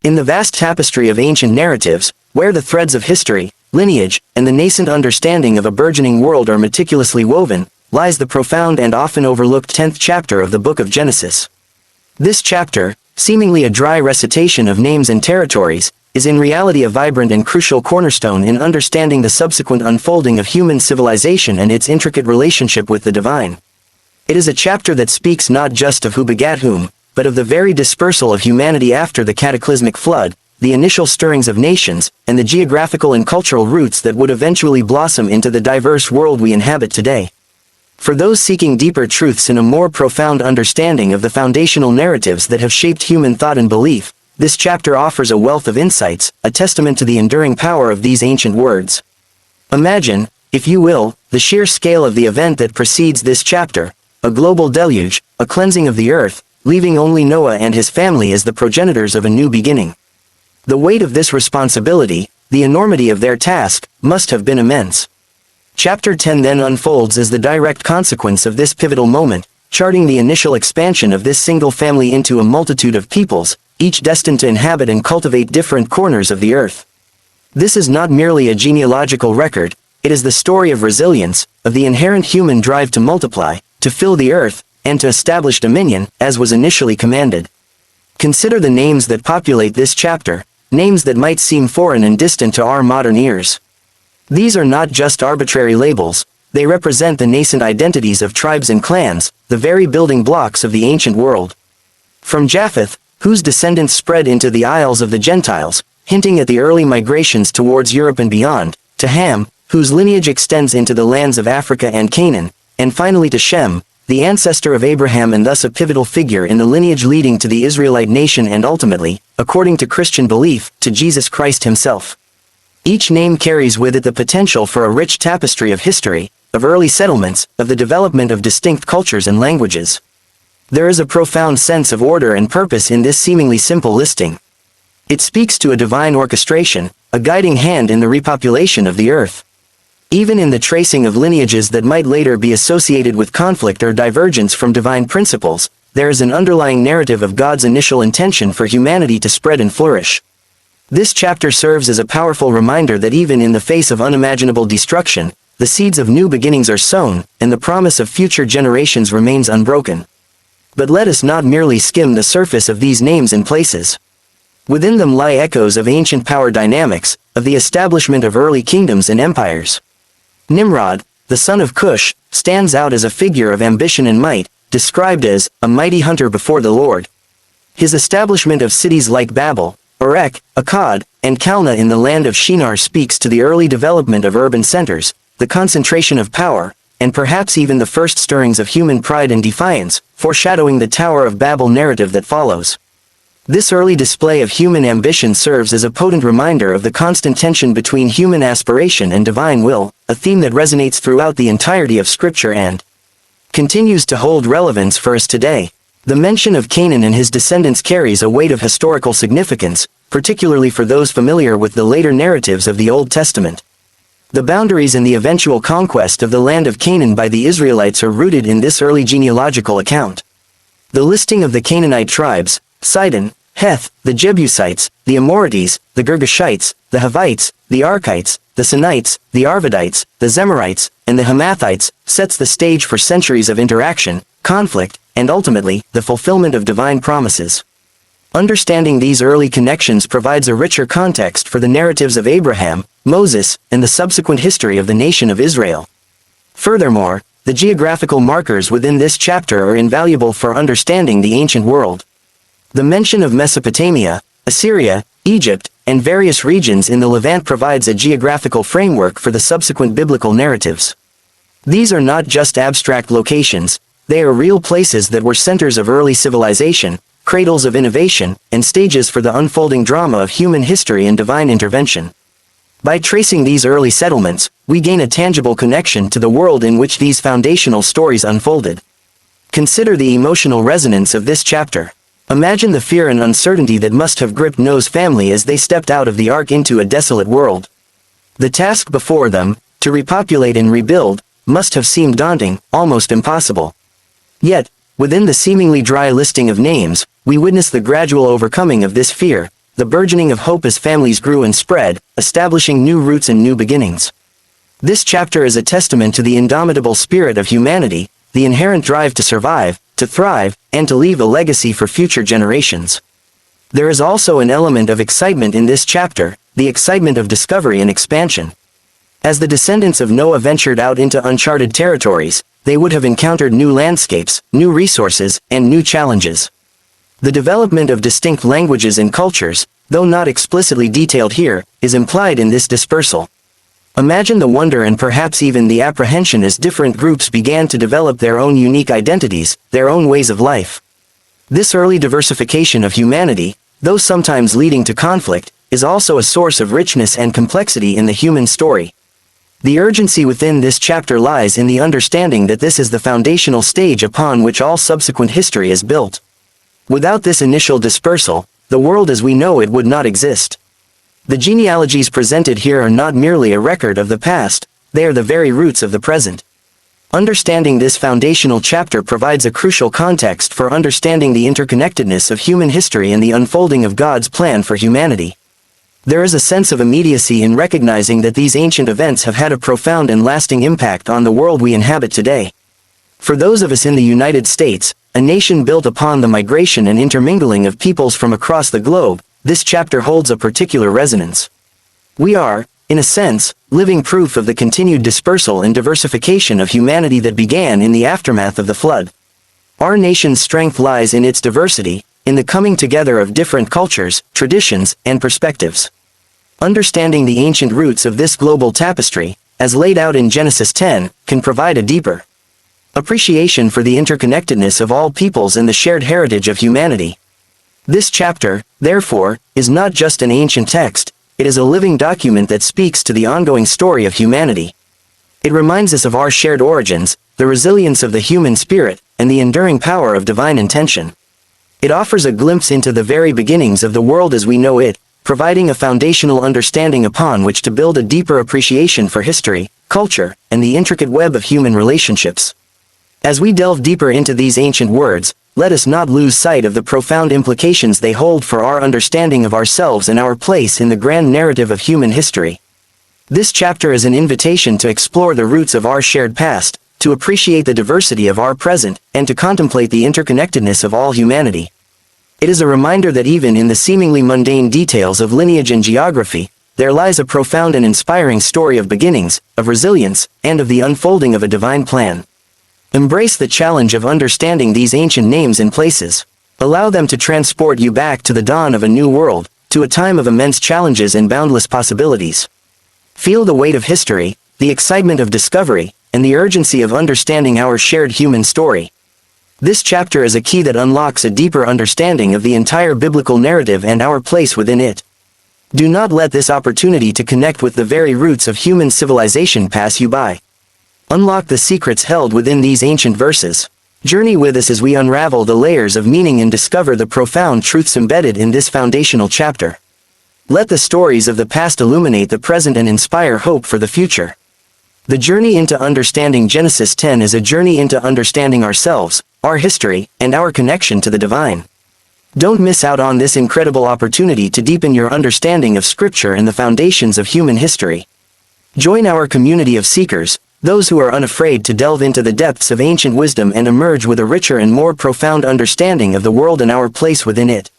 In the vast tapestry of ancient narratives, where the threads of history, lineage, and the nascent understanding of a burgeoning world are meticulously woven, lies the profound and often overlooked 10th chapter of the book of Genesis. This chapter, seemingly a dry recitation of names and territories, is in reality a vibrant and crucial cornerstone in understanding the subsequent unfolding of human civilization and its intricate relationship with the divine. It is a chapter that speaks not just of who begat whom, but of the very dispersal of humanity after the cataclysmic flood, the initial stirrings of nations, and the geographical and cultural roots that would eventually blossom into the diverse world we inhabit today. For those seeking deeper truths and a more profound understanding of the foundational narratives that have shaped human thought and belief, this chapter offers a wealth of insights, a testament to the enduring power of these ancient words. Imagine, if you will, the sheer scale of the event that precedes this chapter, a global deluge, a cleansing of the earth, leaving only Noah and his family as the progenitors of a new beginning. The weight of this responsibility, the enormity of their task, must have been immense. Chapter 10 then unfolds as the direct consequence of this pivotal moment, charting the initial expansion of this single family into a multitude of peoples, each destined to inhabit and cultivate different corners of the earth. This is not merely a genealogical record, it is the story of resilience, of the inherent human drive to multiply, to fill the earth, and to establish dominion, as was initially commanded. Consider the names that populate this chapter, names that might seem foreign and distant to our modern ears. These are not just arbitrary labels, they represent the nascent identities of tribes and clans, the very building blocks of the ancient world. From Japheth, whose descendants spread into the isles of the Gentiles, hinting at the early migrations towards Europe and beyond, to Ham, whose lineage extends into the lands of Africa and Canaan, and finally to Shem, the ancestor of Abraham and thus a pivotal figure in the lineage leading to the Israelite nation and ultimately, according to Christian belief, to Jesus Christ himself. Each name carries with it the potential for a rich tapestry of history, of early settlements, of the development of distinct cultures and languages. There is a profound sense of order and purpose in this seemingly simple listing. It speaks to a divine orchestration, a guiding hand in the repopulation of the earth. Even in the tracing of lineages that might later be associated with conflict or divergence from divine principles, there is an underlying narrative of God's initial intention for humanity to spread and flourish. This chapter serves as a powerful reminder that even in the face of unimaginable destruction, the seeds of new beginnings are sown, and the promise of future generations remains unbroken. But let us not merely skim the surface of these names and places. Within them lie echoes of ancient power dynamics, of the establishment of early kingdoms and empires. Nimrod, the son of Cush, stands out as a figure of ambition and might, described as a mighty hunter before the Lord. His establishment of cities like Babel, Erech, Akkad, and Calneh in the land of Shinar speaks to the early development of urban centers, the concentration of power, and perhaps even the first stirrings of human pride and defiance, foreshadowing the Tower of Babel narrative that follows. This early display of human ambition serves as a potent reminder of the constant tension between human aspiration and divine will, a theme that resonates throughout the entirety of Scripture and continues to hold relevance for us today. The mention of Canaan and his descendants carries a weight of historical significance, particularly for those familiar with the later narratives of the Old Testament. The boundaries and the eventual conquest of the land of Canaan by the Israelites are rooted in this early genealogical account. The listing of the Canaanite tribes, Sidon, Heth, the Jebusites, the Amorites, the Girgashites, the Hivites, the Arkites, the Sinites, the Arvadites, the Zemarites, and the Hamathites, sets the stage for centuries of interaction, conflict, and ultimately, the fulfillment of divine promises. Understanding these early connections provides a richer context for the narratives of Abraham, Moses, and the subsequent history of the nation of Israel. Furthermore, the geographical markers within this chapter are invaluable for understanding the ancient world. The mention of Mesopotamia, Assyria, Egypt, and various regions in the Levant provides a geographical framework for the subsequent biblical narratives. These are not just abstract locations, they are real places that were centers of early civilization, cradles of innovation, and stages for the unfolding drama of human history and divine intervention. By tracing these early settlements, we gain a tangible connection to the world in which these foundational stories unfolded. Consider the emotional resonance of this chapter. Imagine the fear and uncertainty that must have gripped Noah's family as they stepped out of the ark into a desolate world. The task before them, to repopulate and rebuild, must have seemed daunting, almost impossible. Yet, within the seemingly dry listing of names, we witness the gradual overcoming of this fear, the burgeoning of hope as families grew and spread, establishing new roots and new beginnings. This chapter is a testament to the indomitable spirit of humanity, the inherent drive to survive, to thrive, and to leave a legacy for future generations. There is also an element of excitement in this chapter, the excitement of discovery and expansion. As the descendants of Noah ventured out into uncharted territories, they would have encountered new landscapes, new resources, and new challenges. The development of distinct languages and cultures, though not explicitly detailed here, is implied in this dispersal. Imagine the wonder and perhaps even the apprehension as different groups began to develop their own unique identities, their own ways of life. This early diversification of humanity, though sometimes leading to conflict, is also a source of richness and complexity in the human story. The urgency within this chapter lies in the understanding that this is the foundational stage upon which all subsequent history is built. Without this initial dispersal, the world as we know it would not exist. The genealogies presented here are not merely a record of the past, they are the very roots of the present. Understanding this foundational chapter provides a crucial context for understanding the interconnectedness of human history and the unfolding of God's plan for humanity. There is a sense of immediacy in recognizing that these ancient events have had a profound and lasting impact on the world we inhabit today. For those of us in the United States, a nation built upon the migration and intermingling of peoples from across the globe, this chapter holds a particular resonance. We are, in a sense, living proof of the continued dispersal and diversification of humanity that began in the aftermath of the flood. Our nation's strength lies in its diversity, in the coming together of different cultures, traditions, and perspectives. Understanding the ancient roots of this global tapestry, as laid out in Genesis 10, can provide a deeper appreciation for the interconnectedness of all peoples and the shared heritage of humanity. This chapter, therefore, is not just an ancient text, it is a living document that speaks to the ongoing story of humanity. It reminds us of our shared origins, the resilience of the human spirit, and the enduring power of divine intention. It offers a glimpse into the very beginnings of the world as we know it, providing a foundational understanding upon which to build a deeper appreciation for history, culture, and the intricate web of human relationships. As we delve deeper into these ancient words, let us not lose sight of the profound implications they hold for our understanding of ourselves and our place in the grand narrative of human history. This chapter is an invitation to explore the roots of our shared past, to appreciate the diversity of our present, and to contemplate the interconnectedness of all humanity. It is a reminder that even in the seemingly mundane details of lineage and geography, there lies a profound and inspiring story of beginnings, of resilience, and of the unfolding of a divine plan. Embrace the challenge of understanding these ancient names and places. Allow them to transport you back to the dawn of a new world, to a time of immense challenges and boundless possibilities. Feel the weight of history, the excitement of discovery, and the urgency of understanding our shared human story. This chapter is a key that unlocks a deeper understanding of the entire biblical narrative and our place within it. Do not let this opportunity to connect with the very roots of human civilization pass you by. Unlock the secrets held within these ancient verses. Journey with us as we unravel the layers of meaning and discover the profound truths embedded in this foundational chapter. Let the stories of the past illuminate the present and inspire hope for the future. The journey into understanding Genesis 10 is a journey into understanding ourselves, our history, and our connection to the divine. Don't miss out on this incredible opportunity to deepen your understanding of Scripture and the foundations of human history. Join our community of seekers, those who are unafraid to delve into the depths of ancient wisdom and emerge with a richer and more profound understanding of the world and our place within it.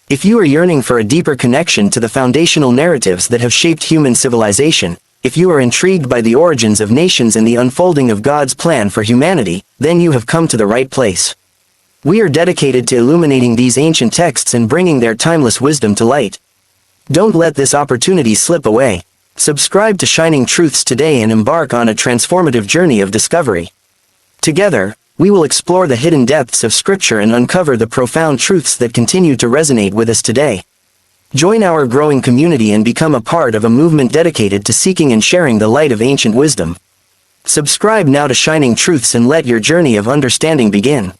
If you are yearning for a deeper connection to the foundational narratives that have shaped human civilization, if you are intrigued by the origins of nations and the unfolding of God's plan for humanity, then you have come to the right place. We are dedicated to illuminating these ancient texts and bringing their timeless wisdom to light. Don't let this opportunity slip away. Subscribe to Shining Truths today and embark on a transformative journey of discovery. Together, we will explore the hidden depths of Scripture and uncover the profound truths that continue to resonate with us today. Join our growing community and become a part of a movement dedicated to seeking and sharing the light of ancient wisdom. Subscribe now to Shining Truths and let your journey of understanding begin.